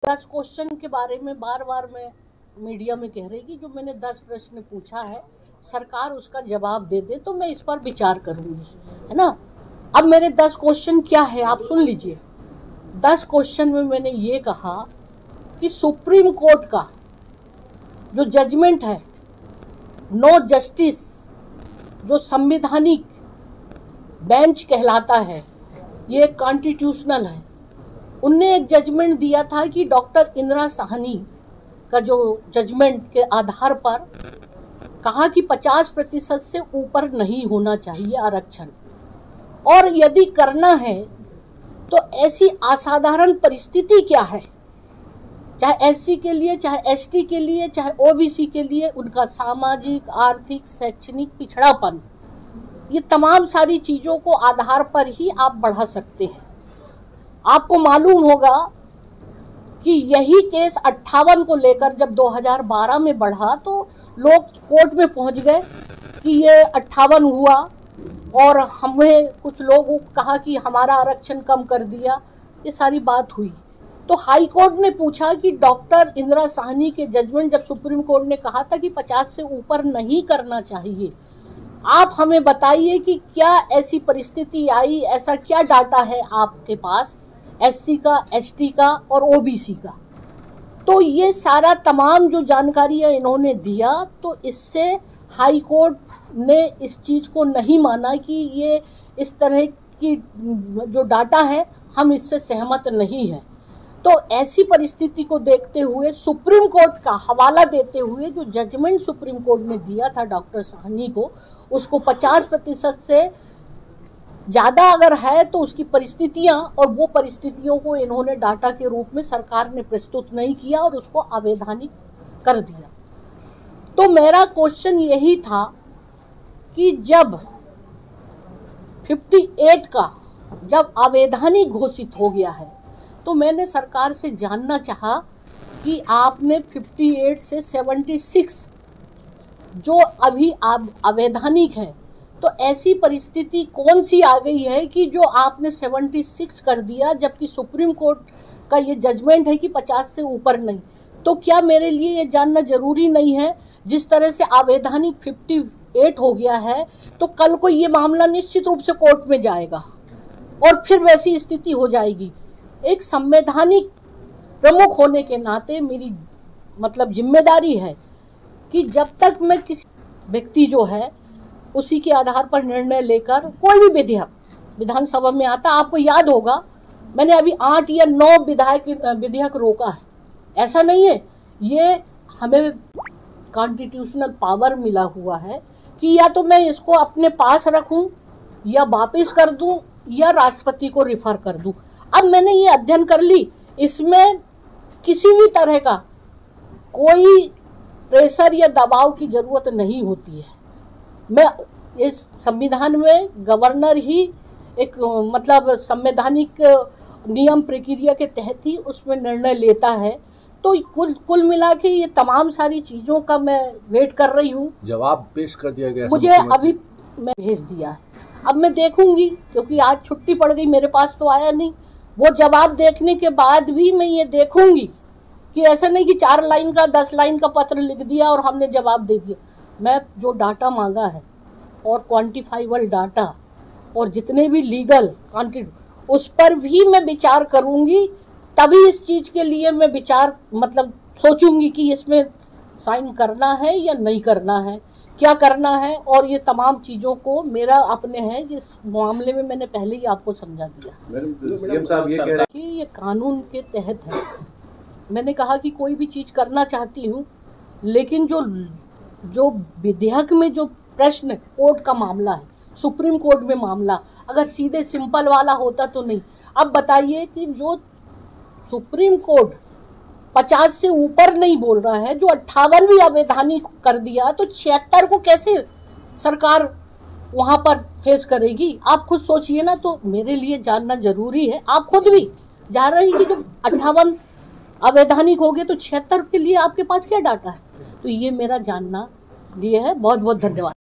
10 question के बारे में बार बार मैं मीडिया में कह रही कि जो मैंने 10 प्रश्न पूछा है सरकार उसका जवाब दे दे तो मैं इस पर विचार करूंगी, है ना। अब मेरे 10 क्वेश्चन क्या है आप सुन लीजिए। 10 क्वेश्चन में मैंने ये कहा कि सुप्रीम कोर्ट का जो जजमेंट है नो जस्टिस, जो संवैधानिक बेंच कहलाता है, ये कॉन्स्टिट्यूशनल है। उनने एक जजमेंट दिया था कि डॉक्टर इंदिरा साहनी का जो जजमेंट के आधार पर कहा कि 50% से ऊपर नहीं होना चाहिए आरक्षण, और यदि करना है तो ऐसी असाधारण परिस्थिति क्या है, चाहे एससी के लिए, चाहे एसटी के लिए, चाहे ओबीसी के लिए, उनका सामाजिक, आर्थिक, शैक्षणिक पिछड़ापन, ये तमाम सारी चीज़ों को आधार पर ही आप बढ़ा सकते हैं। आपको मालूम होगा कि यही केस 58 को लेकर जब 2012 में बढ़ा तो लोग कोर्ट में पहुंच गए कि ये 58 हुआ और हमें कुछ लोगों को कहा कि हमारा आरक्षण कम कर दिया, ये सारी बात हुई। तो हाई कोर्ट ने पूछा कि डॉक्टर इंदिरा साहनी के जजमेंट जब सुप्रीम कोर्ट ने कहा था कि 50 से ऊपर नहीं करना चाहिए, आप हमें बताइए कि क्या ऐसी परिस्थिति आई, ऐसा क्या डाटा है आपके पास एससी का, एसटी का और ओबीसी का। तो ये सारा तमाम जो जानकारियाँ इन्होंने दिया, तो इससे हाई कोर्ट ने इस चीज़ को नहीं माना कि ये इस तरह की जो डाटा है हम इससे सहमत नहीं हैं। तो ऐसी परिस्थिति को देखते हुए सुप्रीम कोर्ट का हवाला देते हुए जो जजमेंट सुप्रीम कोर्ट ने दिया था डॉक्टर साहनी को, उसको 50% से ज़्यादा अगर है तो उसकी परिस्थितियां, और वो परिस्थितियों को इन्होंने डाटा के रूप में सरकार ने प्रस्तुत नहीं किया और उसको अवैधानिक कर दिया। तो मेरा क्वेश्चन यही था कि जब 58 का जब अवैधानिक घोषित हो गया है तो मैंने सरकार से जानना चाहा कि आपने 58 से 76 जो अभी अवैधानिक है, तो ऐसी परिस्थिति कौन सी आ गई है कि जो आपने 76 कर दिया, जबकि सुप्रीम कोर्ट का ये जजमेंट है कि 50 से ऊपर नहीं। तो क्या मेरे लिए ये जानना जरूरी नहीं है, जिस तरह से अवैधानिक 58 हो गया है तो कल को ये मामला निश्चित रूप से कोर्ट में जाएगा और फिर वैसी स्थिति हो जाएगी। एक संवैधानिक प्रमुख होने के नाते मेरी जिम्मेदारी है कि जब तक मैं किसी व्यक्ति जो है उसी के आधार पर निर्णय लेकर कोई भी विधेयक विधानसभा में आता, आपको याद होगा मैंने अभी 8 या 9 विधेयक रोका है। ऐसा नहीं है, ये हमें कॉन्स्टिट्यूशनल पावर मिला हुआ है कि या तो मैं इसको अपने पास रखूं या वापस कर दूं या राष्ट्रपति को रिफर कर दूं। अब मैंने ये अध्ययन कर ली, इसमें किसी भी तरह का कोई प्रेशर या दबाव की जरूरत नहीं होती है। मैं इस संविधान में गवर्नर ही एक संवैधानिक नियम प्रक्रिया के तहत ही उसमें निर्णय लेता है। तो कुल मिला के ये तमाम सारी चीज़ों का मैं वेट कर रही हूँ। जवाब पेश कर दिया गया, मुझे अभी मैं भेज दिया है। अब मैं देखूंगी, क्योंकि आज छुट्टी पड़ गई, मेरे पास तो आया नहीं। वो जवाब देखने के बाद भी मैं ये देखूंगी कि ऐसा नहीं कि 4 लाइन का 10 लाइन का पत्र लिख दिया और हमने जवाब दे दिया। मैं जो डाटा मांगा है और क्वांटिफाइबल डाटा और जितने भी लीगल उस पर भी मैं विचार करूंगी, तभी इस चीज़ के लिए मैं विचार सोचूंगी कि इसमें साइन करना है या नहीं करना है, क्या करना है। और ये तमाम चीज़ों को मेरा अपने है, इस मामले में मैंने पहले ही आपको समझा दिया। सीएम साहब ये कह रहे हैं कि ये कानून के तहत है। मैंने कहा कि कोई भी चीज़ करना चाहती हूँ, लेकिन जो विधेयक में जो प्रश्न कोर्ट का मामला है, सुप्रीम कोर्ट में मामला अगर सीधे सिंपल वाला होता तो नहीं। अब बताइए कि जो सुप्रीम कोर्ट 50 से ऊपर नहीं बोल रहा है, जो 58 भी अवैधानिक कर दिया, तो 76 को कैसे सरकार वहाँ पर फेस करेगी? आप खुद सोचिए ना। तो मेरे लिए जानना जरूरी है। आप खुद भी जान रहे हैं कि जो 58 अवैधानिक हो गए तो 76 के लिए आपके पास क्या डाटा है? तो ये मेरा जानना लिए है। बहुत बहुत धन्यवाद।